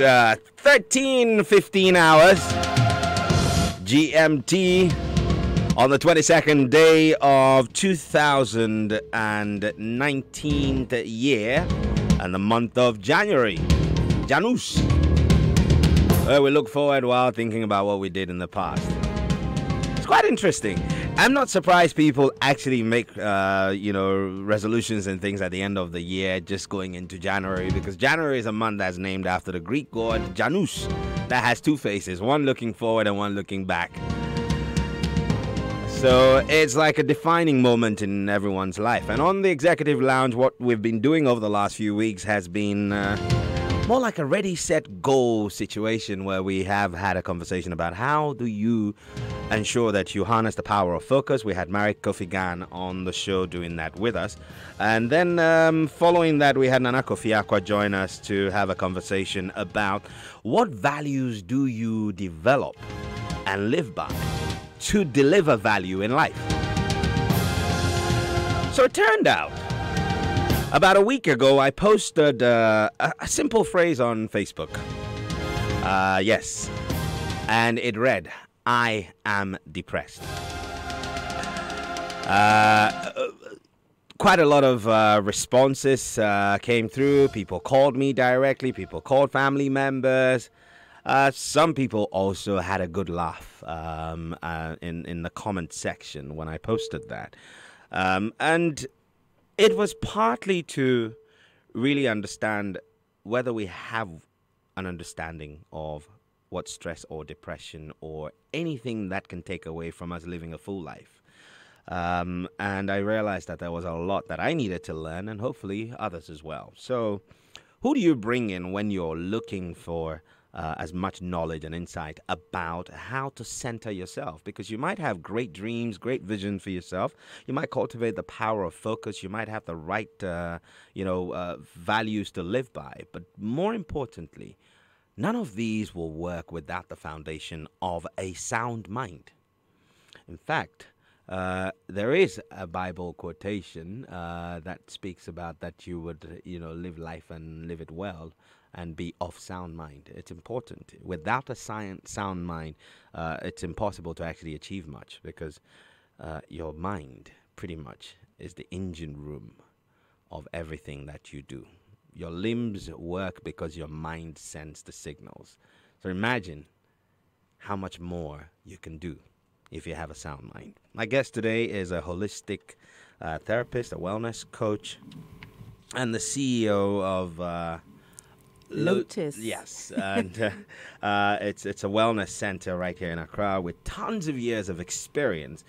13:15 hours GMT on the 22nd day of 2019 year and the month of January. Janus. We look forward while thinking about what we did in the past. It's quite interesting. I'm not surprised people actually make, resolutions and things at the end of the year, just going into January, because January is a month that's named after the Greek god Janus, that has two faces, one looking forward and one looking back. So it's like a defining moment in everyone's life. And on the Executive Lounge, what we've been doing over the last few weeks has been more like a ready, set, go situation, where we have had a conversation about how do you ensure that you harness the power of focus. We had Marek Kofi Gan on the show doing that with us. And then following that, we had Nana Kofi Akwa join us to have a conversation about what values do you develop and live by to deliver value in life. So it turned out, about a week ago, I posted a simple phrase on Facebook. Yes. And it read, I am depressed. Quite a lot of responses came through. People called me directly. People called family members. Some people also had a good laugh in the comment section when I posted that. And it was partly to really understand whether we have an understanding of what stress or depression or anything that can take away from us living a full life. And I realized that there was a lot that I needed to learn, and hopefully others as well. So who do you bring in when you're looking for as much knowledge and insight about how to center yourself? Because you might have great dreams, great vision for yourself. You might cultivate the power of focus. You might have the right, values to live by. But more importantly, none of these will work without the foundation of a sound mind. In fact, there is a Bible quotation that speaks about that you would, live life and live it well and be of sound mind. It's important. Without a sound mind, it's impossible to actually achieve much, because your mind pretty much is the engine room of everything that you do. Your limbs work because your mind sends the signals. So imagine how much more you can do if you have a sound mind. My guest today is a holistic therapist, a wellness coach, and the CEO of Lotus. Yes, and it's a wellness center right here in Accra with tons of years of experience,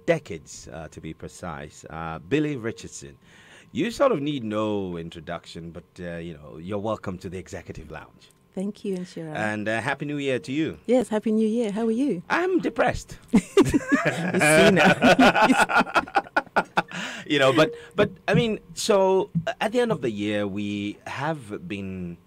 decades to be precise. Billy Richardson. You sort of need no introduction, but you're welcome to the Executive Lounge. Thank you, Inshira. And Happy New Year to you. Yes, Happy New Year. How are you? I'm depressed. You see now. But I mean, so at the end of the year, we have been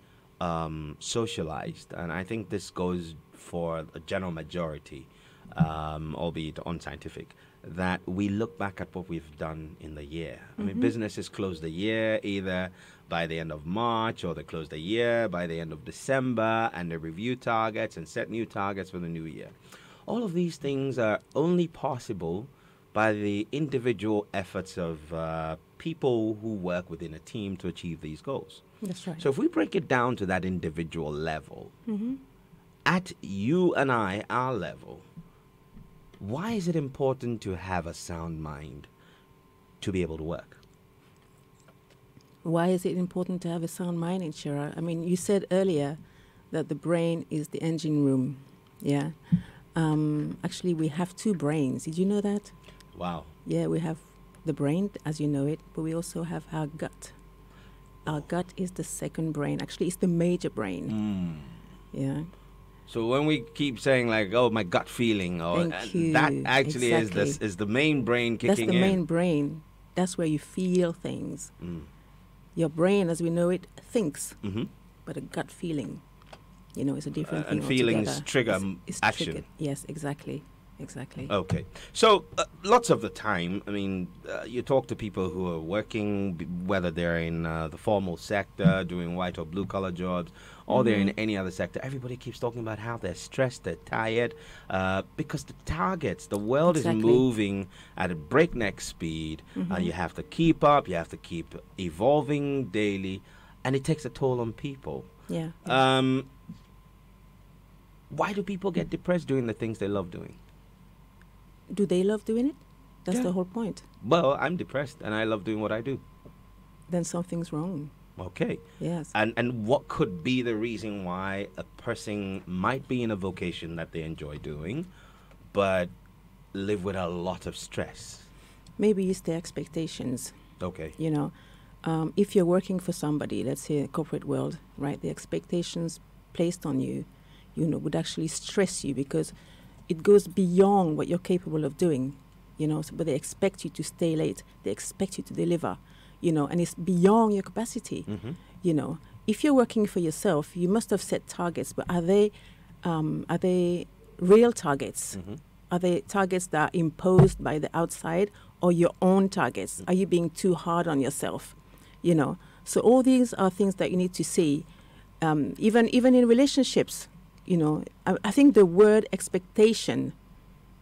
socialized, and I think this goes for a general majority, albeit unscientific, that we look back at what we've done in the year. I mean, businesses close the year either by the end of March, or they close the year by the end of December, and they review targets and set new targets for the new year. All of these things are only possible by the individual efforts of people who work within a team to achieve these goals. That's right. So if we break it down to that individual level, at you and I, our level, why is it important to have a sound mind to be able to work? Why is it important to have a sound mind, Inshira? I mean, you said earlier that the brain is the engine room. Yeah. Actually, we have two brains. Did you know that? Wow. Yeah, we have the brain, as you know it, but we also have our gut. Our gut is the second brain. Actually, it's the major brain. Yeah. So when we keep saying like, "Oh, my gut feeling," or that actually is the main brain kicking in. That's the main brain. That's where you feel things. Your brain, as we know it, thinks, but a gut feeling, is a different thing. And feelings altogether. trigger it's action. Triggered. Yes, exactly. exactly. Okay. So, lots of the time, I mean, you talk to people who are working, whether they're in the formal sector, doing white or blue collar jobs, or they're in any other sector. Everybody keeps talking about how they're stressed, they're tired, because the targets, the world is Exactly. moving at a breakneck speed. You have to keep up, you have to keep evolving daily, and it takes a toll on people. Yeah. Why do people get depressed doing the things they love doing? Do they love doing it? That's Yeah. the whole point. Well, I'm depressed and I love doing what I do. Then something's wrong. Okay. Yes. And what could be the reason why a person might be in a vocation that they enjoy doing, but live with a lot of stress? Maybe it's their expectations. Okay. You know, if you're working for somebody, let's say a corporate world, right? The expectations placed on you, you know, would actually stress you because it goes beyond what you're capable of doing. You know, so, but they expect you to stay late. They expect you to deliver. You know, and it's beyond your capacity. You know, if you're working for yourself, you must have set targets, but are they real targets? Are they targets that are imposed by the outside or your own targets? Are you being too hard on yourself? You know, so all these are things that you need to see. Even in relationships, you know, I think the word expectation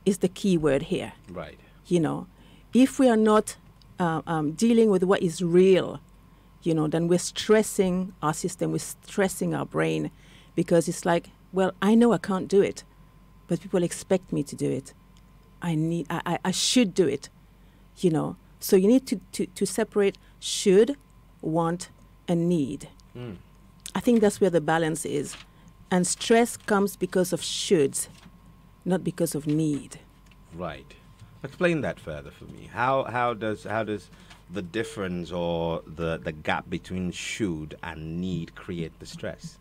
is the key word here. Right. You know, if we are not dealing with what is real, you know, then we're stressing our system, we're stressing our brain, because it's like, well, I know I can't do it, but people expect me to do it. I should do it, you know. So you need to separate should, want, and need. I think that's where the balance is. And stress comes because of shoulds, not because of need. Right. Explain that further for me. How does the difference or the gap between should and need create the stress?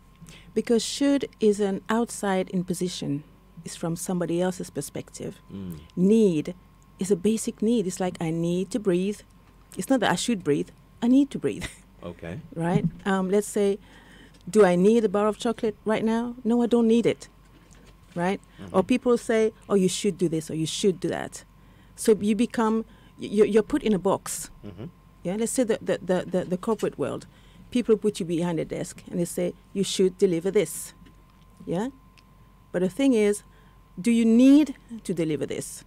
Because should is an outside imposition. It's from somebody else's perspective. Need is a basic need. It's like I need to breathe. It's not that I should breathe. I need to breathe. Okay. Right? Let's say, do I need a bar of chocolate right now? No, I don't need it. Right? Or people say, oh, you should do this or you should do that. So you become, you're put in a box. Yeah, let's say the corporate world. People put you behind a desk and they say, you should deliver this. Yeah? But the thing is, do you need to deliver this?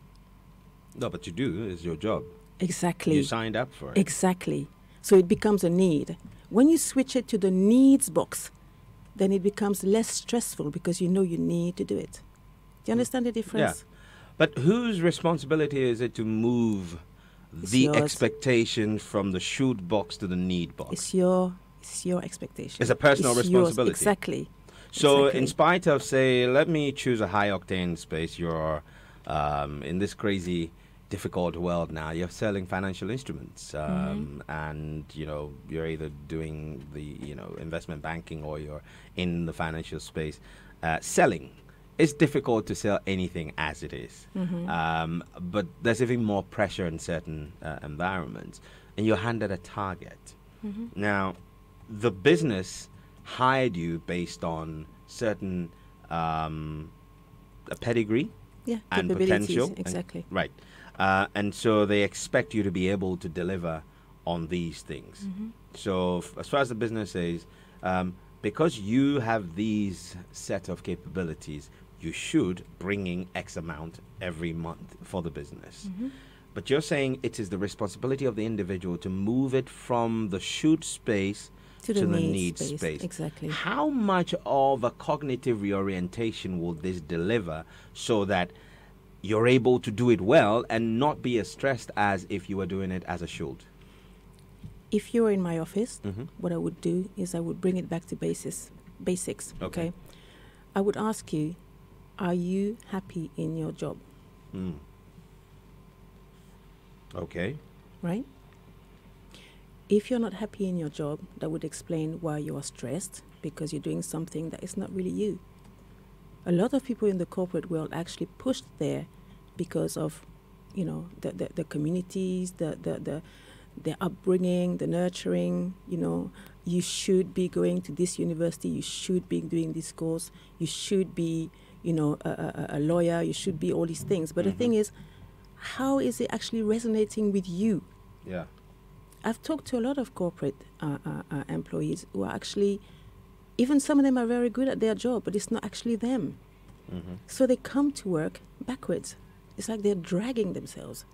No, but you do. It's your job. Exactly. You signed up for it. Exactly. So it becomes a need. When you switch it to the needs box, then it becomes less stressful because you know you need to do it. Do you understand the difference? Yeah. But whose responsibility is it to move the yours. expectation from the should box to the need box? It's your expectation. It's a personal Yours. responsibility. Exactly. So Exactly. in spite of, say, let me choose a high octane space, you're in this crazy difficult world now, you're selling financial instruments, and you know, you're either doing the, you know, investment banking or you're in the financial space. Selling, it's difficult to sell anything as it is, but there's even more pressure in certain environments, and you're handed a target. Now, the business hired you based on certain a pedigree Yeah, and capabilities, potential. exactly. Right. And so they expect you to be able to deliver on these things. So as far as the business is, because you have these set of capabilities, you should bring in X amount every month for the business. But you're saying it is the responsibility of the individual to move it from the should space To the need need space, space. exactly. How much of a cognitive reorientation will this deliver so that you're able to do it well and not be as stressed as if you were doing it as a should? If you were in my office, what I would do is I would bring it back to basics. Okay. I would ask you, are you happy in your job? Okay. Right? If you're not happy in your job, that would explain why you are stressed, because you're doing something that is not really you. A lot of people in the corporate world actually pushed there because of, you know, the communities, the upbringing, the nurturing. You know, you should be going to this university, you should be doing this course, you should be, a lawyer, you should be all these things. But the thing is, how is it actually resonating with you? Yeah. I've talked to a lot of corporate employees who are actually, even some of them are very good at their job, but it's not actually them. So they come to work backwards. It's like they're dragging themselves.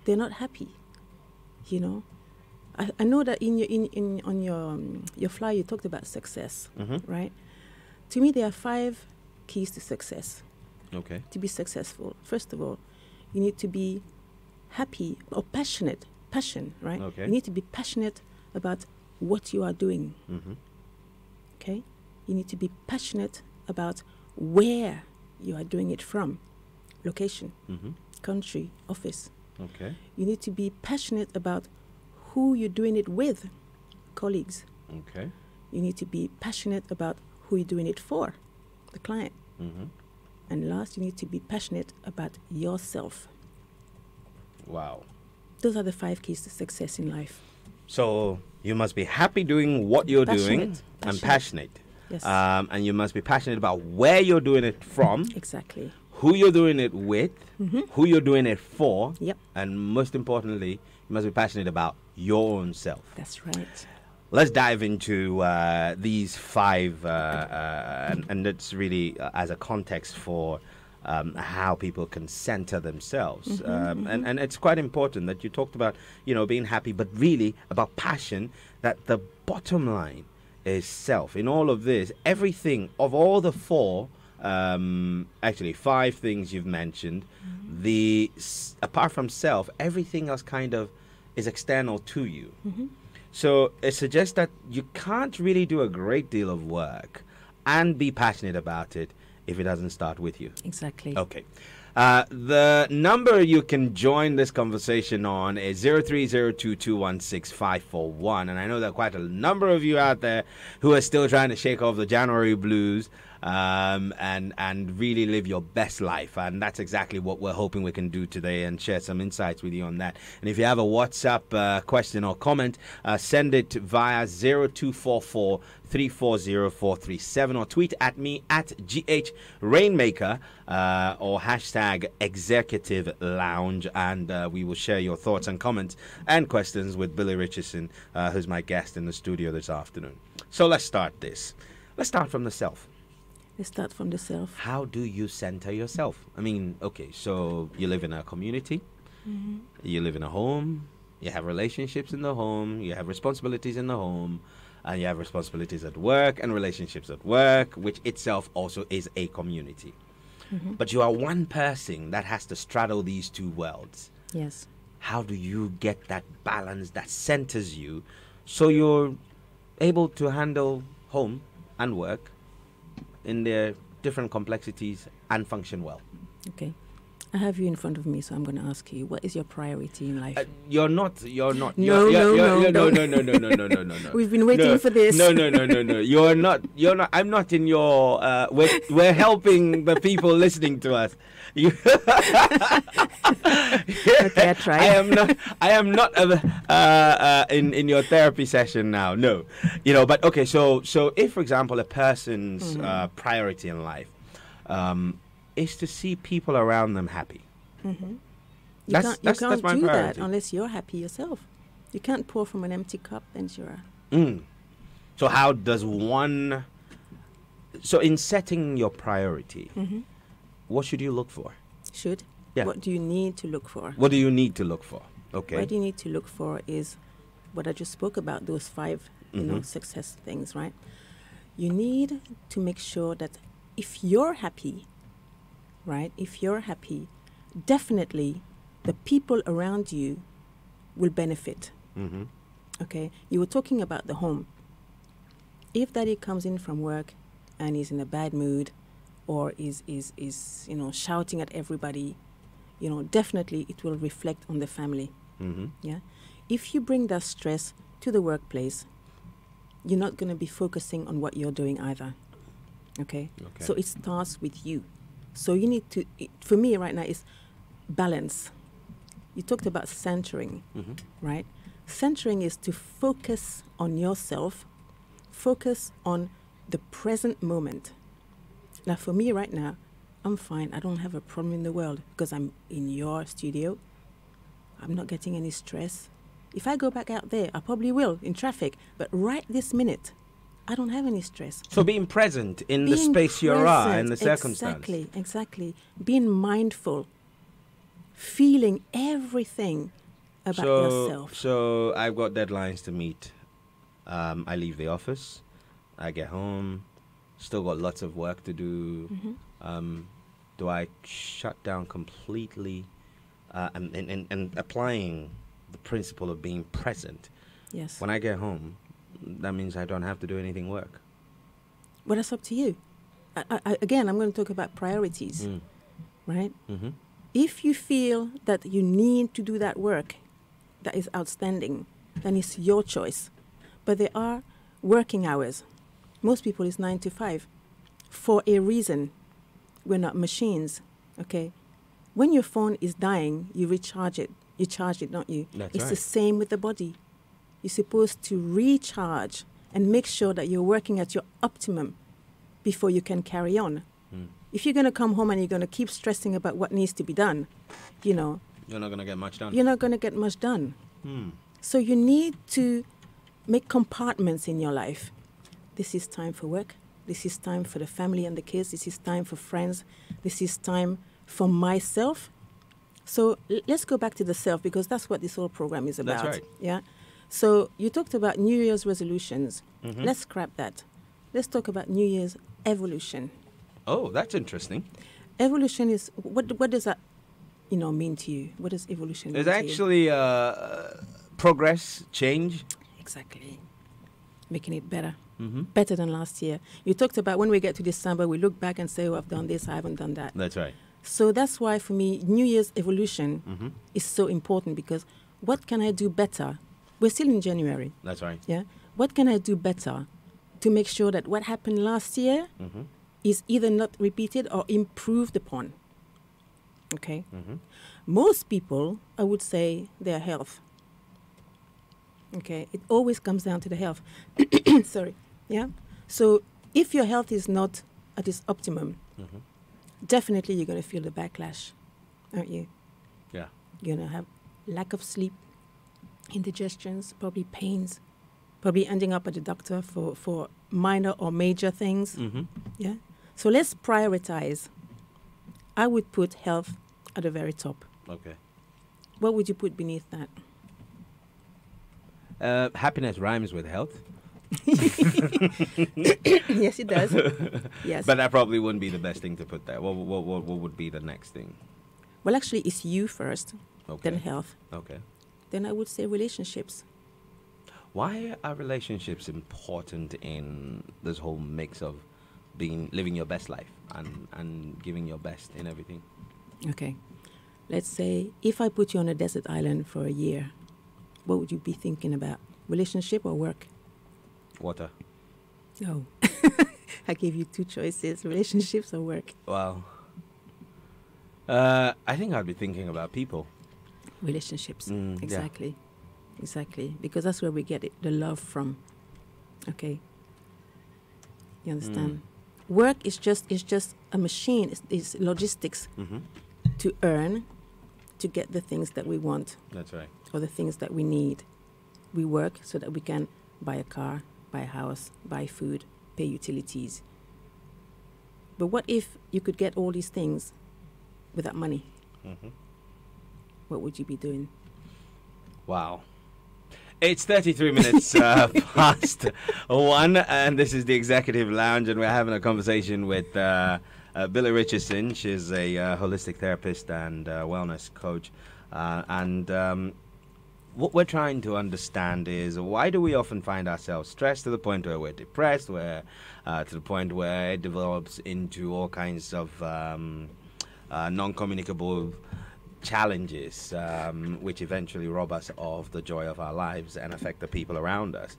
They're not happy. I know that on your flyer you talked about success, right? To me, there are 5 keys to success. Okay. To be successful, first of all, you need to be happy or passion, right? Okay. You need to be passionate about what you are doing. Okay? You need to be passionate about where you are doing it from. Location, country, office. Okay. You need to be passionate about who you're doing it with, colleagues. Okay. You need to be passionate about who you're doing it for, the client. And last, you need to be passionate about yourself. Wow. Those are the 5 keys to success in life. So you must be happy doing what you're doing Passionate. and passionate. Yes. And you must be passionate about where you're doing it from, Exactly. who you're doing it with, who you're doing it for, Yep. and most importantly, you must be passionate about your own self. That's right. Let's dive into these 5, and it's really as a context for how people can center themselves. And it's quite important that you talked about, being happy, but really about passion, that the bottom line is self. In all of this, everything of all the 4, actually 5 things you've mentioned, apart from self, everything else kind of is external to you. So it suggests that you can't really do a great deal of work and be passionate about it if it doesn't start with you. Exactly. Okay. The number you can join this conversation on is 0302216541. And I know there are quite a number of you out there who are still trying to shake off the January blues and really live your best life. And that's exactly what we're hoping we can do today and share some insights with you on that. And if you have a WhatsApp question or comment, send it via 0244 340437 or tweet at me at GHRainmaker or hashtag Executive Lounge, and we will share your thoughts and comments and questions with Billy Richardson, who's my guest in the studio this afternoon. So let's start this. Let's start from the self. Let's start from the self. How do you center yourself? I mean, okay, so you live in a community, you live in a home, you have relationships in the home, you have responsibilities in the home, and you have responsibilities at work and relationships at work, which itself also is a community. But you are one person that has to straddle these 2 worlds. Yes. How do you get that balance that centers you so you're able to handle home and work in their different complexities and function well? Okay. I have you in front of me, so I'm going to ask you, what is your priority in life? You're not. No. No. We've been waiting for this. No. You're not. I'm not in your. We're helping the people listening to us. Okay, I try. I am not in your therapy session now. No, But okay. So if, for example, a person's priority in life is to see people around them happy. You can't my do that priority. unless you're happy yourself. You can't pour from an empty cup and you're... So how does one... So in setting your priority, what should you look for? Should? Yeah. What do you need to look for? What do you need to look for? Okay. What you need to look for is what I just spoke about, those 5, success things, right? You need to make sure that if you're happy, right? If you're happy, definitely the people around you will benefit. Okay? You were talking about the home. If daddy comes in from work and is in a bad mood or is shouting at everybody, definitely it will reflect on the family. Yeah? If you bring that stress to the workplace, you're not going to be focusing on what you're doing either. Okay? So it starts with you. So you need to, for me right now, is balance. You talked about centering, right? Centering is to focus on yourself, focus on the present moment. Now, for me right now, I'm fine. I don't have a problem in the world because I'm in your studio. I'm not getting any stress. If I go back out there, I probably will in traffic. But right this minute, I don't have any stress. So being present in the Being space you are, in the present, circumstance. Exactly. Being mindful, feeling everything about yourself. So I've got deadlines to meet. I leave the office. I get home. Still got lots of work to do. Do I shut down completely and applying the principle of being present? Yes. When I get home, that means I don't have to do anything work. Well, that's up to you. Again, I'm going to talk about priorities, right? Mm-hmm. If you feel that you need to do that work that is outstanding, then it's your choice. But there are working hours. Most people is 9 to 5 for a reason. We're not machines, okay? When your phone is dying, you recharge it. You charge it, don't you? That's it's right. the same with the body. You're supposed to recharge and make sure that you're working at your optimum before you can carry on. If you're going to come home and you're going to keep stressing about what needs to be done, you know, You're not going to get much done. you're not going to get much done. So you need to make compartments in your life. This is time for work. This is time for the family and the kids. This is time for friends. This is time for myself. So let's go back to the self, because that's what this whole program is about. That's right. Yeah. So you talked about New Year's resolutions. Mm-hmm. Let's scrap that. Let's talk about New Year's evolution. Oh, that's interesting. Evolution is what does that mean to you? What does evolution mean It's to you? actually progress, change. Exactly. Making it better. Mm-hmm. Better than last year. You talked about when we get to December, we look back and say, oh, I've done this, I haven't done that. That's right. So that's why for me, New Year's evolution is so important, because what can I do better? We're still in January. That's right. Yeah. What can I do better to make sure that what happened last year is either not repeated or improved upon? Okay. Most people, I would say, their health. Okay. It always comes down to the health. Sorry. Yeah. So if your health is not at its optimum, definitely you're going to feel the backlash, aren't you? Yeah. You're going to have lack of sleep, indigestions, probably pains, probably ending up at the doctor for minor or major things. Yeah. So let's prioritize. I would put health at the very top. Okay. What would you put beneath that? Happiness rhymes with health. Yes, it does. Yes. But that probably wouldn't be the best thing to put there. What would be the next thing? Well, actually, it's you first, Okay. then health. Okay. Then I would say relationships. Why are relationships important in this whole mix of living your best life and giving your best in everything? Okay. Let's say if I put you on a desert island for a year, what would you be thinking about? Relationship or work? Water. No. I gave you two choices, relationships or work. Wow. I think I'd be thinking about people. Relationships. Yeah. Exactly. Exactly. Because that's where we get it, the love from. Okay. You understand? Work is just a machine. It's logistics to earn, to get the things that we want That's right. or the things that we need. We work so that we can buy a car, buy a house, buy food, pay utilities. But what if you could get all these things without money? What would you be doing? Wow. It's 33 minutes past 1, and this is the Executive Lounge, and we're having a conversation with Billy Richardson. She's a holistic therapist and wellness coach. What we're trying to understand is, why do we often find ourselves stressed to the point where we're depressed, to the point where it develops into all kinds of non-communicable challenges, which eventually rob us of the joy of our lives and affect the people around us.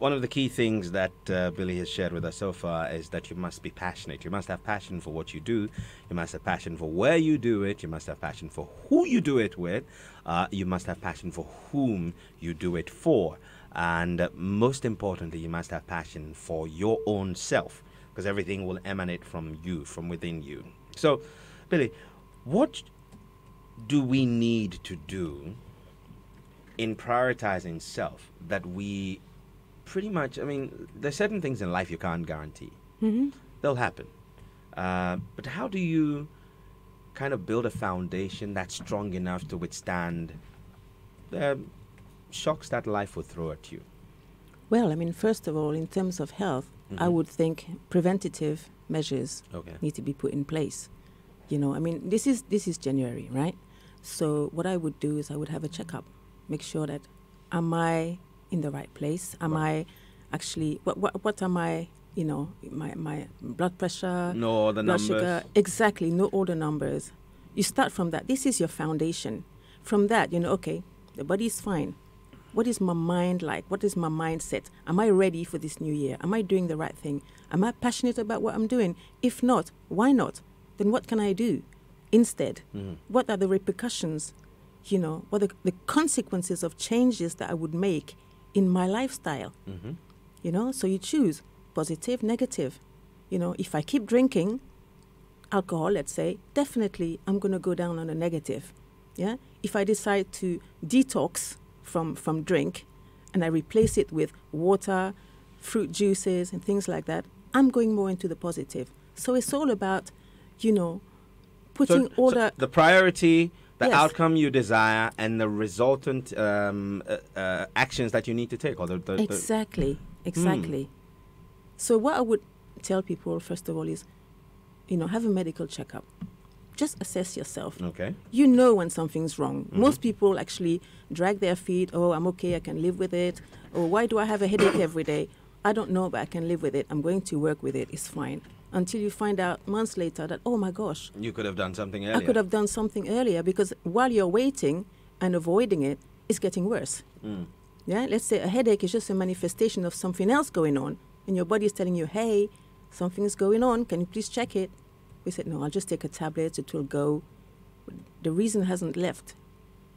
One of the key things that Billy has shared with us so far is that you must be passionate. You must have passion for what you do. You must have passion for where you do it. You must have passion for who you do it with. You must have passion for whom you do it for. And most importantly, you must have passion for your own self, because everything will emanate from you, from within you. So, Billy, what do we need to do in prioritizing self that we pretty much, I mean, there's certain things in life you can't guarantee. Hmm. They'll happen. But how do you kind of build a foundation that's strong enough to withstand the shocks that life will throw at you? Well, I mean, first of all, in terms of health, I Mhm. would think preventative measures Okay. need to be put in place. You know, I mean, this is January, right? So what I would do is I would have a checkup, make sure that am I in the right place? Am Right. I actually what am I? You know, my blood pressure, Know all the blood numbers. sugar, exactly. Know all the numbers. You start from that. This is your foundation. From that, you know, okay, the body is fine. What is my mind like? What is my mindset? Am I ready for this new year? Am I doing the right thing? Am I passionate about what I'm doing? If not, why not? Then what can I do instead? Mhm. What are the repercussions? You know, what are the consequences of changes that I would make in my lifestyle? Mhm. You know, so you choose positive, negative. You know, if I keep drinking alcohol, let's say, definitely I'm going to go down on a negative. Yeah. If I decide to detox from drink and I replace it with water, fruit juices, and things like that, I'm going more into the positive. So it's all about, you know, putting all the priority, the Yes. outcome you desire, and the resultant actions that you need to take, or the Exactly, exactly. So what I would tell people first of all is, you know, have a medical checkup. Just assess yourself. Okay. You know when something's wrong. Mhm. Most people actually drag their feet. Oh, I'm okay. I can live with it. Or why do I have a headache every day? I don't know, but I can live with it. I'm going to work with it. It's fine. Until you find out months later that, oh my gosh, You could have done something I earlier. could have done something earlier, because while you're waiting and avoiding it, it's getting worse. Mm. Yeah, let's say a headache is just a manifestation of something else going on, and your body is telling you, hey, something's going on. Can you please check it? We said, no, I'll just take a tablet. It will go. The reason hasn't left.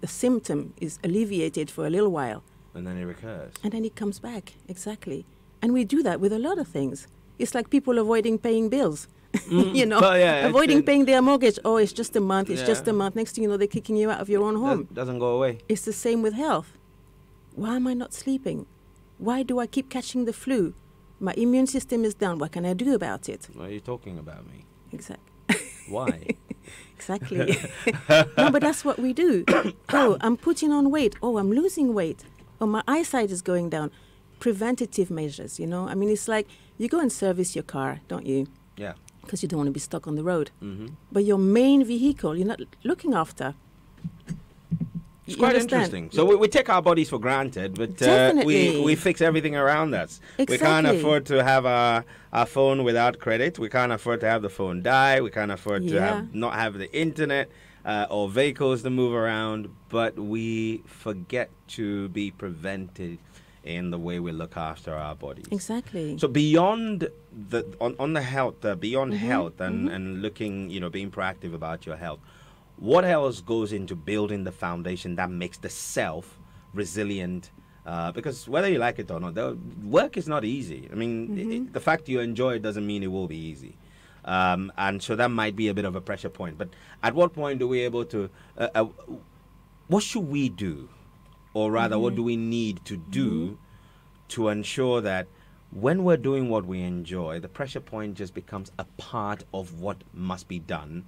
The symptom is alleviated for a little while, And then it recurs. and then it comes back. Exactly. And we do that with a lot of things. It's like people avoiding paying bills. You know, Oh, yeah, avoiding paying their mortgage. Oh, it's just a month. It's just Yeah. a month. Next thing you know, they're kicking you out of your own home. Doesn't go away. It's the same with health. Why am I not sleeping? Why do I keep catching the flu? My immune system is down. What can I do about it? Why are you talking about me? Exactly. Why? Exactly. No, but that's what we do. Oh, I'm putting on weight. Oh, I'm losing weight. Oh, my eyesight is going down. Preventative measures, you know. I mean, it's like you go and service your car, don't you? Yeah. Because you don't want to be stuck on the road. Mm-hmm. But your main vehicle, you're not looking after. It's You quite understand? interesting. So we take our bodies for granted, but Definitely. we fix everything around us. We can't Exactly. afford to have our phone without credit. We can't afford to have the phone die. We can't afford to Yeah. have not have the internet or vehicles to move around. But we forget to be prevented in the way we look after our bodies. Exactly. So beyond the on the health, beyond Mhm, health and looking, being proactive about your health, what else goes into building the foundation that makes the self resilient? Because whether you like it or not, the work is not easy. I mean, the fact you enjoy it doesn't mean it will be easy. And so that might be a bit of a pressure point. But at what point do we able to, what should we do? Or rather, what do we need to do to ensure that when we're doing what we enjoy, the pressure point just becomes a part of what must be done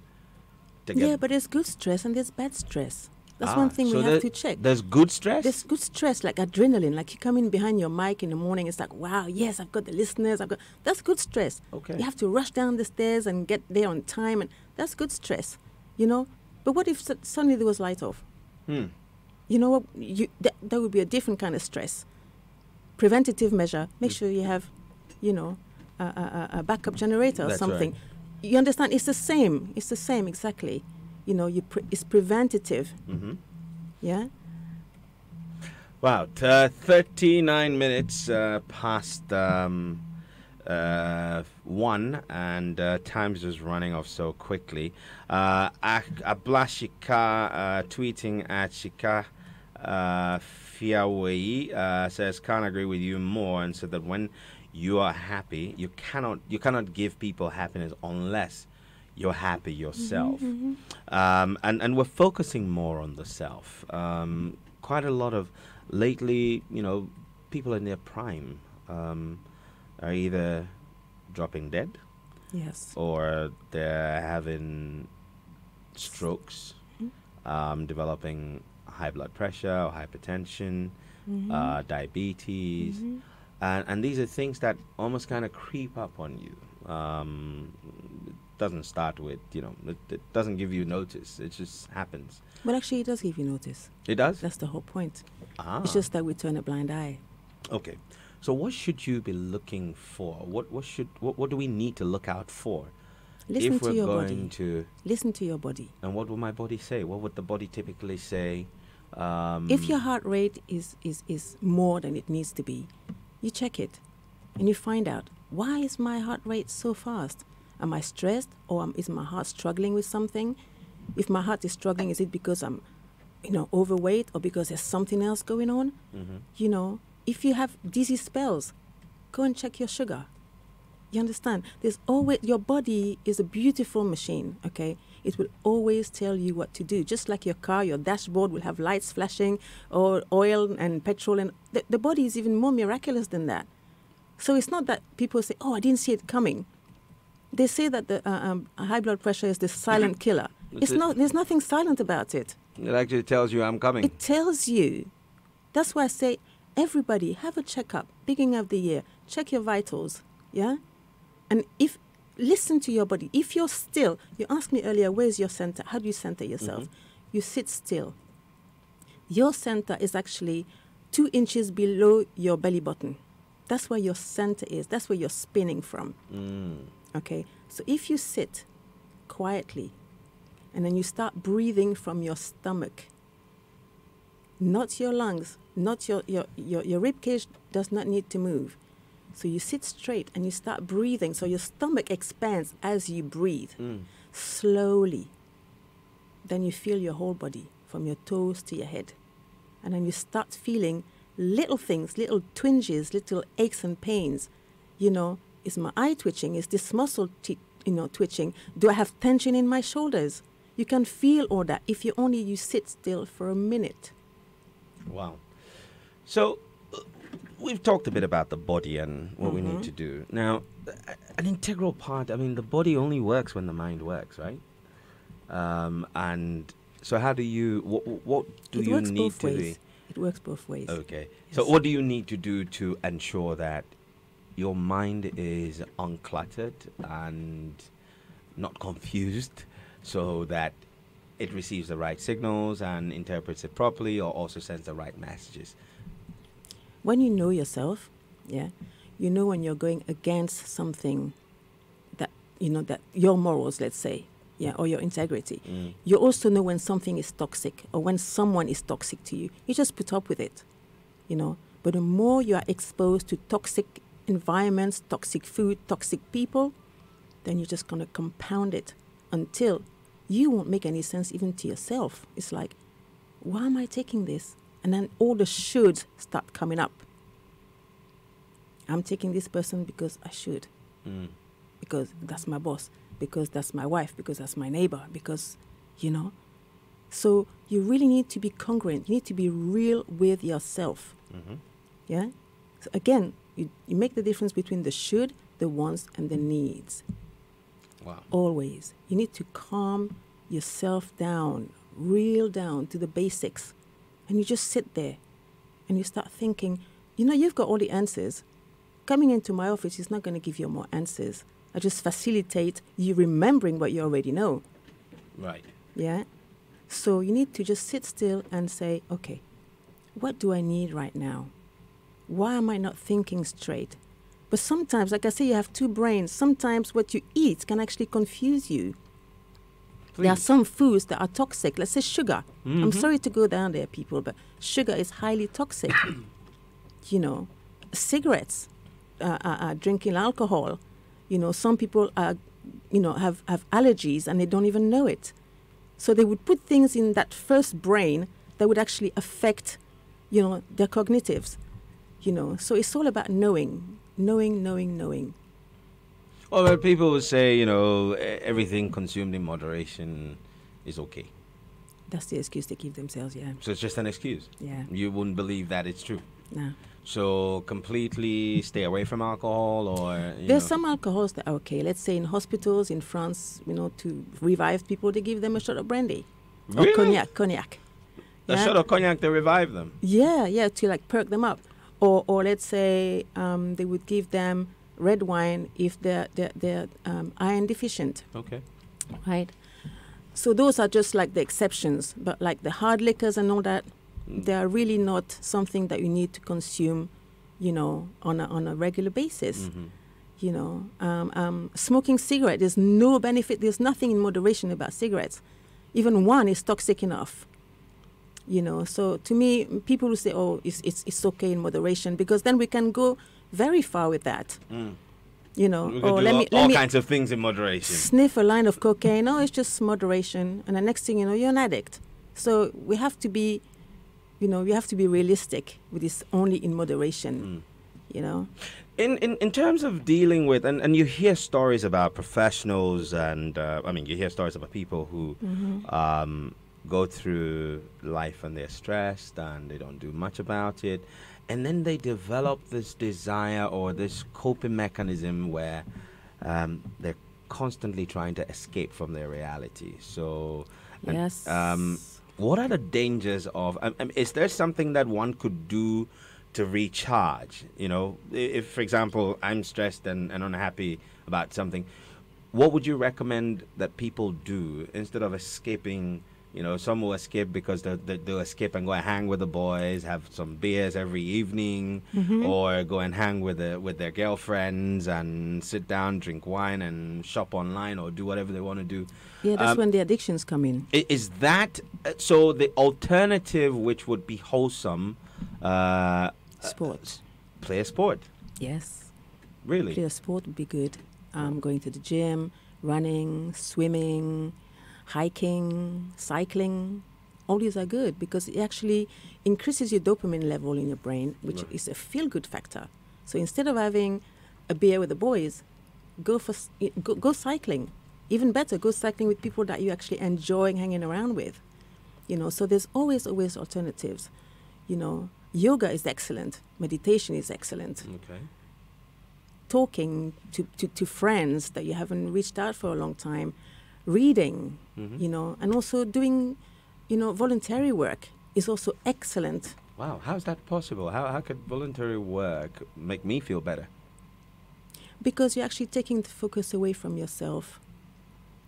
to get... Yeah, but there's good stress and there's bad stress. That's one thing so we have to check. There's good stress? There's good stress, like adrenaline. Like you come in behind your mic in the morning, it's like, wow, yes, I've got the listeners. That's good stress. Okay. You have to rush down the stairs and get there on time, and that's good stress, you know. But what if suddenly there was light off? Hmm. You know what? That would be a different kind of stress. Preventative measure. Make sure you have, a backup generator or That's something. right. You understand? It's the same. It's the same exactly. You know, it's preventative. Mm-hmm. Yeah. Wow, 39 minutes past 1, and time's just running off so quickly. Ablashika tweeting at Shika Fiawei says, can't agree with you more, and said that when you are happy, you cannot give people happiness unless you're happy yourself. And we're focusing more on the self. Quite a lot of lately, people in their prime are either dropping dead Yes. or they're having strokes, developing high blood pressure or hypertension, diabetes. And these are things that almost kind of creep up on you. It doesn't start with, it doesn't give you notice. It just happens. Well, actually, it does give you notice. It does? That's the whole point. Ah. It's just that we turn a blind eye. Okay. So what should you be looking for? What do we need to look out for? Listen if to we're your going body. to Listen to your body. And what will my body say? What would the body typically say? If your heart rate is more than it needs to be, you check it and you find out, why is my heart rate so fast? Am I stressed, or is my heart struggling with something? If my heart is struggling, is it because I'm overweight, or because there's something else going on? If you have dizzy spells, go and check your sugar. You understand? There's always, your body is a beautiful machine, okay? It will always tell you what to do. Just like your car, your dashboard will have lights flashing, or oil and petrol, and the body is even more miraculous than that. So it's not that people say, oh, I didn't see it coming. They say that the high blood pressure is the silent killer. There's nothing silent about it. It actually tells you I'm coming. It tells you. That's why I say, everybody, have a checkup, beginning of the year. Check your vitals, yeah? And listen to your body. If you're still, you asked me earlier, where's your center? How do you center yourself? You sit still. Your center is actually 2 inches below your belly button. That's where your center is. That's where you're spinning from. Okay? So if you sit quietly, and then you start breathing from your stomach, not your lungs, not your rib cage does not need to move. So you sit straight and you start breathing. So your stomach expands as you breathe, slowly. Then you feel your whole body, from your toes to your head. And then you start feeling little things, little twinges, little aches and pains. Is my eye twitching? Is this muscle twitching? Do I have tension in my shoulders? You can feel all that if you sit still for a minute. Wow. So we've talked a bit about the body and what we need to do. Now, an integral part, the body only works when the mind works, right? And so how do you, what do you need to do? It works both ways. Okay. Yes. So what do you need to do to ensure that your mind is uncluttered and not confused, so that it receives the right signals and interprets it properly, or also sends the right messages? When you know yourself, yeah, you know when you're going against something that, that your morals, let's say, yeah, or your integrity. You also know when something is toxic, or when someone is toxic to you. You just put up with it, But the more you are exposed to toxic environments, toxic food, toxic people, then you're just going to compound it until you won't make any sense even to yourself. It's like, why am I taking this? And then all the shoulds start coming up. I'm taking this person because I should. Because that's my boss. Because that's my wife. Because that's my neighbor. Because, So you really need to be congruent. You need to be real with yourself. Yeah? So again, you make the difference between the should, the wants, and the needs. Wow. Always. You need to calm yourself down, real down to the basics. And you just sit there and you start thinking, you've got all the answers. Coming into my office is not going to give you more answers. I just facilitate you remembering what you already know. Right. Yeah? So you need to just sit still and say, okay, what do I need right now? Why am I not thinking straight? But sometimes, like I say, you have 2 brains. Sometimes what you eat can actually confuse you. Please. There are some foods that are toxic. Let's say sugar. I'm sorry to go down there, people, but sugar is highly toxic. Cigarettes, drinking alcohol. Some people have allergies and they don't even know it. So they would put things in that first brain that would actually affect, their cognitives. So it's all about knowing. Well, but people would say, everything consumed in moderation is okay. That's the excuse they give themselves. Yeah. So it's just an excuse. Yeah. You wouldn't believe that it's true. No. So completely stay away from alcohol, or There's some alcohols that are okay. Let's say in hospitals in France, to revive people, they give them a shot of brandy or Really? cognac. A shot of cognac to revive them. Yeah, to like perk them up. Or let's say they would give them red wine if they're iron deficient, Okay. right? So those are just like the exceptions. But like the hard liquors and all that, they are really not something that you need to consume, on a regular basis. Smoking cigarette, there's no benefit. There's nothing in moderation about cigarettes. Even one is toxic enough. So to me, people who say, "Oh, it's okay in moderation," because then we can go very far with that. We could do all kinds of things in moderation. Sniff a line of cocaine. Oh, it's just moderation, and the next thing you know, you're an addict. So we have to be, we have to be realistic with this only in moderation. In terms of dealing with, and you hear stories about professionals, and you hear stories about people who go through life and they're stressed and they don't do much about it, and then they develop this desire or this coping mechanism where they're constantly trying to escape from their reality. So, yes. What are the dangers of? Is there something that one could do to recharge? If, for example, I'm stressed and unhappy about something, what would you recommend that people do instead of escaping? Some will escape because they'll escape and go and hang with the boys, have some beers every evening, or go and hang with their girlfriends and sit down, drink wine, and shop online, or do whatever they want to do. Yeah, that's when the addictions come in. Is that so? The alternative, which would be wholesome, Sports. Play a sport. Yes. Really? Play a sport would be good. Going to the gym, running, swimming, hiking, cycling, all these are good because it actually increases your dopamine level in your brain, which is a feel-good factor. So instead of having a beer with the boys, go cycling. Even better, go cycling with people that you actually enjoy hanging around with. So there's always alternatives. Yoga is excellent. Meditation is excellent. Okay. Talking to friends that you haven't reached out for a long time. Reading, and also doing, voluntary work is also excellent. Wow, how is that possible? How could voluntary work make me feel better? Because you're actually taking the focus away from yourself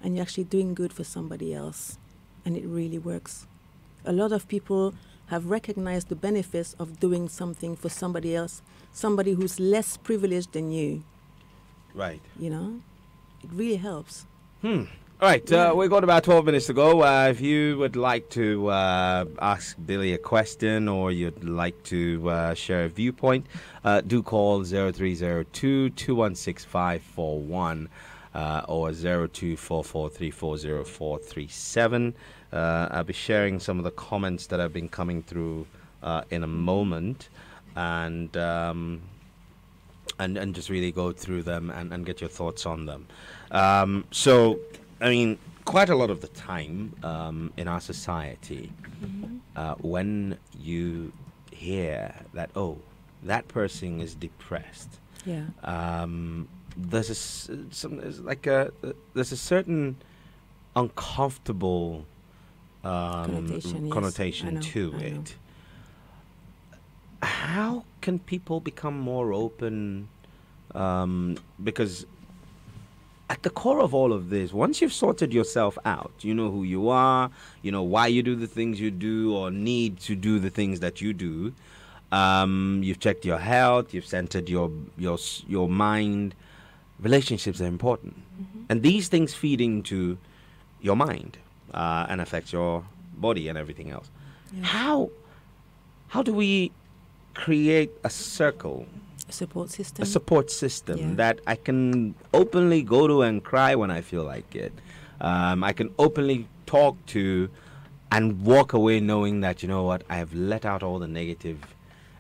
and you're actually doing good for somebody else, and it really works. A lot of people have recognized the benefits of doing something for somebody else, somebody who's less privileged than you. Right. It really helps. All right, we've got about 12 minutes to go. If you would like to ask Billy a question or you'd like to share a viewpoint, do call 0302-216-541 or 0244340437. I'll be sharing some of the comments that have been coming through in a moment, and just really go through them and get your thoughts on them. Quite a lot of the time in our society, when you hear that, that person is depressed, there's a certain uncomfortable connotation to it. How can people become more open? Because at the core of all of this, once you've sorted yourself out, you know who you are, you know why you do the things you do or need to do the things that you do. You've checked your health, you've centered your mind. Relationships are important. And these things feed into your mind and affect your body and everything else. Yeah. How do we create a circle? A support system that I can openly go to and cry when I feel like it. I can openly talk to and walk away knowing that, you know what, I have let out all the negative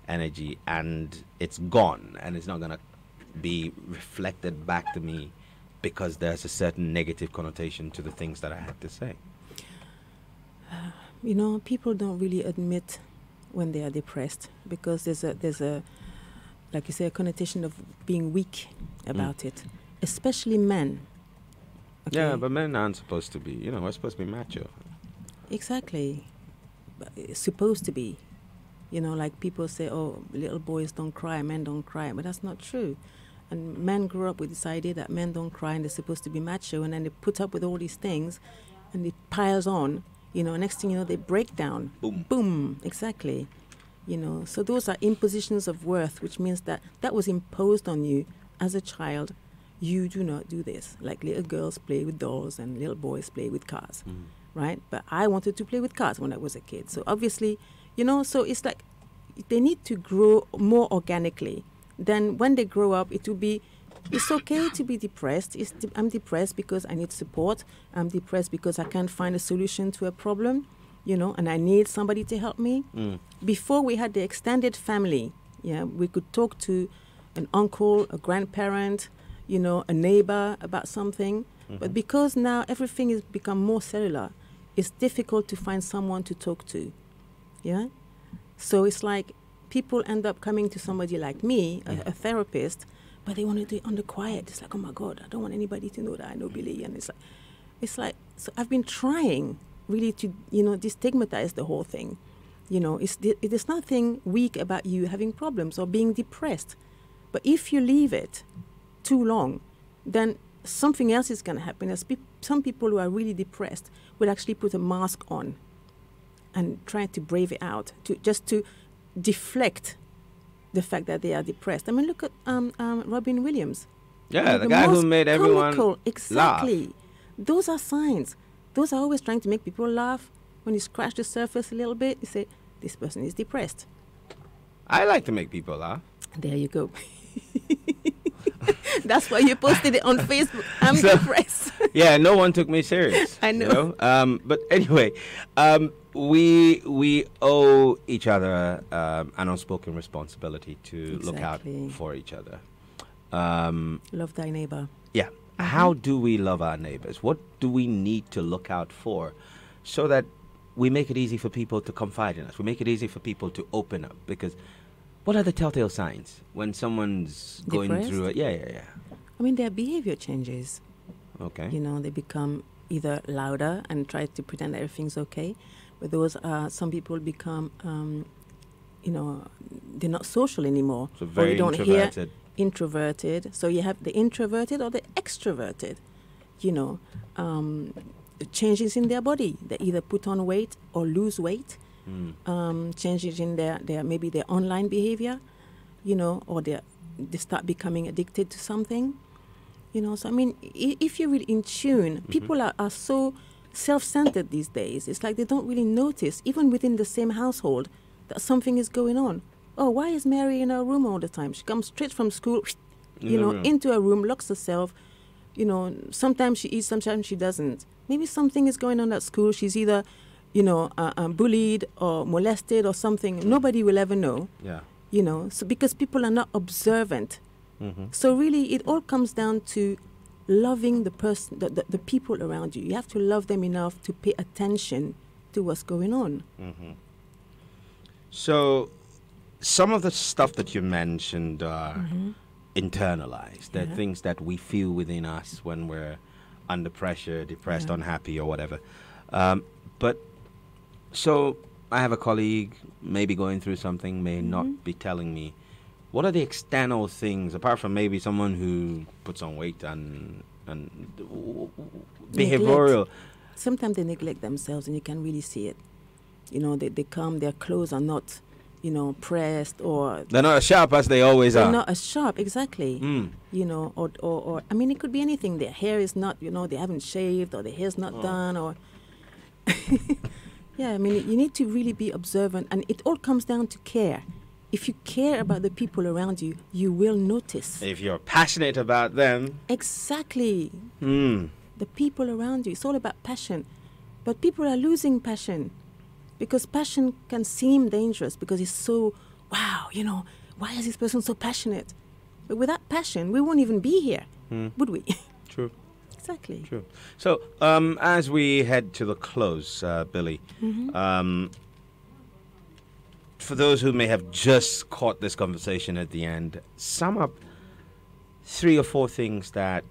energy and it's gone and it's not going to be reflected back to me because there's a certain negative connotation to the things that I had to say? You know, people don't really admit when they are depressed because there's a like you say, a connotation of being weak about it, especially men. Okay? Yeah, but men aren't supposed to be, you know, we're supposed to be macho. Exactly. But it's supposed to be. You know, like people say, oh, little boys don't cry, men don't cry. But that's not true. And men grow up with this idea that men don't cry and they're supposed to be macho. And then they put up with all these things and it piles on. You know, next thing you know, they break down. Boom. Boom. Exactly. You know, so those are impositions of worth, which means that that was imposed on you as a child. You do not do this. Like little girls play with dolls and little boys play with cars. Right? But I wanted to play with cars when I was a kid. So obviously, you know, so it's like they need to grow more organically. Then when they grow up, it will be, it's okay to be depressed. I'm depressed because I need support. I'm depressed because I can't find a solution to a problem, you know, and I need somebody to help me. Before we had the extended family, yeah, we could talk to an uncle, a grandparent, you know, a neighbor about something. But because now everything has become more cellular, it's difficult to find someone to talk to. Yeah? So it's like people end up coming to somebody like me, a therapist, but they want to do it on the quiet. It's like, oh my God, I don't want anybody to know that I know Billy. And it's like, so I've been trying really to, you know, destigmatize the whole thing. You know, it is nothing weak about you having problems or being depressed. But if you leave it too long, then something else is going to happen. As some people who are really depressed will actually put a mask on and try to brave it out, to deflect the fact that they are depressed. I mean, look at Robin Williams. Yeah, the guy who made everyone comical, exactly. laugh. Those are signs. Those are always trying to make people laugh. When you scratch the surface a little bit, you say, this person is depressed. I like to make people laugh. There you go. That's why you posted it on Facebook. I'm depressed. Yeah, no one took me serious. I know. You know? But anyway, we owe each other an unspoken responsibility to look out for each other. Love thy neighbor. Yeah. How do we love our neighbors? What do we need to look out for so that we make it easy for people to confide in us? We make it easy for people to open up, because what are the telltale signs when someone's going Depressed? through it? Yeah. I mean, their behavior changes. Okay. You know, they become either louder and try to pretend that everything's okay. But those some people become, you know, they're not social anymore. So very or you don't introverted. hear introverted. So you have the introverted or the extroverted. You know, changes in their body. They either put on weight or lose weight. Changes in their maybe their online behavior, you know, or they start becoming addicted to something, you know. So I mean, if you're really in tune, people are so self-centered these days. It's like they don't really notice, even within the same household, that something is going on. Oh, why is Mary in her room all the time? She comes straight from school, you know, into her room, locks herself. You know, sometimes she eats, sometimes she doesn't. Maybe something is going on at school. She's either, you know, bullied or molested or something. Nobody will ever know. Yeah. You know, so because people are not observant. So really, it all comes down to loving the person, the people around you. You have to love them enough to pay attention to what's going on. So, some of the stuff that you mentioned are internalized. They're things that we feel within us when we're under pressure, depressed, unhappy, or whatever. But so I have a colleague maybe going through something, may not be telling me. What are the external things, apart from maybe someone who puts on weight and behavioral? Sometimes they neglect themselves, and you can really see it. You know, they come, their clothes are not, you know, pressed, or They're not as sharp as they always they're are. not as sharp, exactly. You know, or I mean, it could be anything. Their hair is not, you know, they haven't shaved, or their hair's not done, or yeah. I mean, you need to really be observant, and it all comes down to care. If you care about the people around you, you will notice. If you're passionate about them. Exactly. The people around you. It's all about passion. But people are losing passion, because passion can seem dangerous because it's so, wow, you know, why is this person so passionate? But without passion, we won't even be here, would we? True. Exactly. True. So, as we head to the close, Billy, for those who may have just caught this conversation at the end, sum up 3 or 4 things that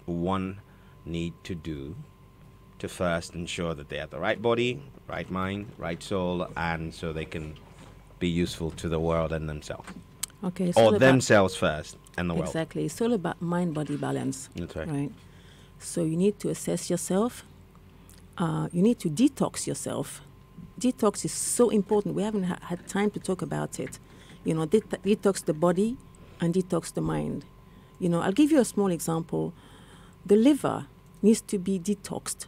one need to do to first ensure that they have the right body, right mind, right soul, and so they can be useful to the world and themselves. Okay. Or themselves first and the world. Exactly. It's all about mind-body balance. That's right. Right. So you need to assess yourself. You need to detox yourself. Detox is so important. We haven't had time to talk about it. You know, detox the body and detox the mind. You know, I'll give you a small example. The liver needs to be detoxed,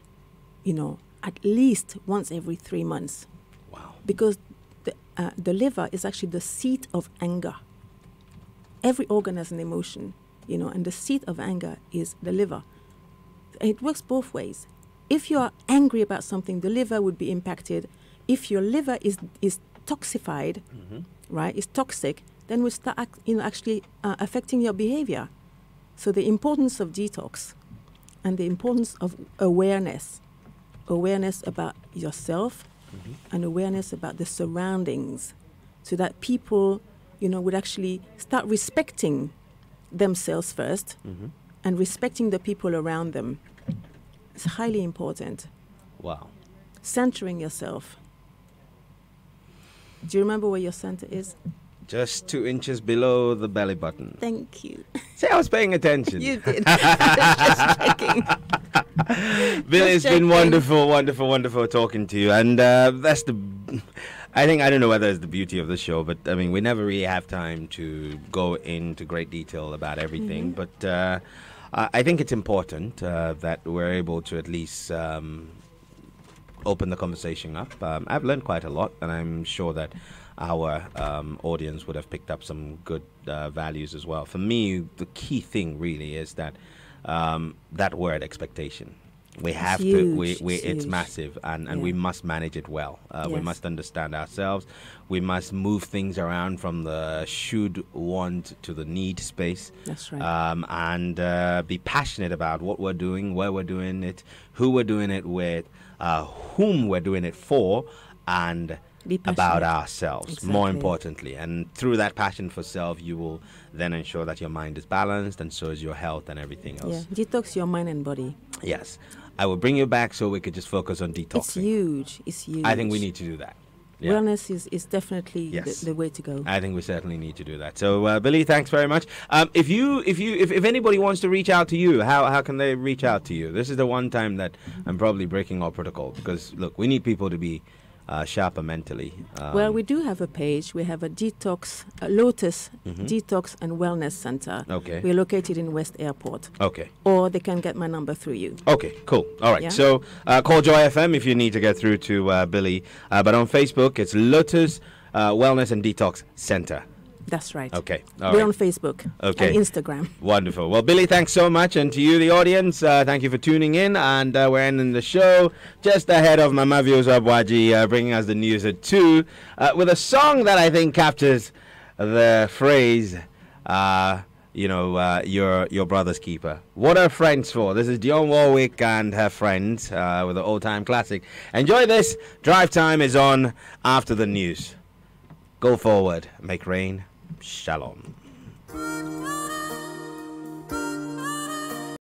you know, at least once every 3 months. Wow. Because the liver is actually the seat of anger. Every organ has an emotion, you know, and the seat of anger is the liver. It works both ways. If you are angry about something, the liver would be impacted. If your liver is toxified, right, is toxic, then we start actually affecting your behavior. So the importance of detox and the importance of awareness about yourself and awareness about the surroundings, so that people, you know, would actually start respecting themselves first and respecting the people around them. It's highly important. Wow. Centering yourself. Do you remember where your center is? Just 2 inches below the belly button. Thank you. See, I was paying attention. You did. Just checking. Billy, it's been wonderful, wonderful, wonderful talking to you. And that's I don't know whether it's the beauty of the show, but I mean, we never really have time to go into great detail about everything. But I think it's important that we're able to at least open the conversation up. I've learned quite a lot, and I'm sure that our audience would have picked up some good values as well. For me, the key thing really is that that word expectation. We have to. It's massive, and we must manage it well. We must understand ourselves. We must move things around from the should, want to the need space. That's right. And be passionate about what we're doing, where we're doing it, who we're doing it with, whom we're doing it for, and about ourselves, exactly. More importantly. And through that passion for self, you will then ensure that your mind is balanced, and so is your health and everything else. Yeah, detox your mind and body. Yes. I will bring you back so we could just focus on detoxing. It's huge. It's huge. I think we need to do that. Yeah. Wellness is definitely the way to go. I think we certainly need to do that. So, Billy, thanks very much. If anybody wants to reach out to you, how can they reach out to you? This is the one time that I'm probably breaking our protocol, because look, we need people to be sharper mentally. Well, we do have a page. We have a Lotus Detox and Wellness Center. Okay. We're located in West Airport. Okay. Or they can get my number through you. Okay, cool. All right. Yeah? So call Joy FM if you need to get through to Billy. But on Facebook, it's Lotus Wellness and Detox Center. That's right. Okay. We're on Facebook and Instagram. Wonderful. Well, Billy, thanks so much. And to you, the audience, thank you for tuning in. And we're ending the show just ahead of Mama Vio's Abwaji bringing us the news at 2 with a song that I think captures the phrase, your brother's keeper. What are friends for? This is Dionne Warwick and her friends with an old-time classic. Enjoy this. Drive Time is on after the news. Go forward. Make rain. Shalom.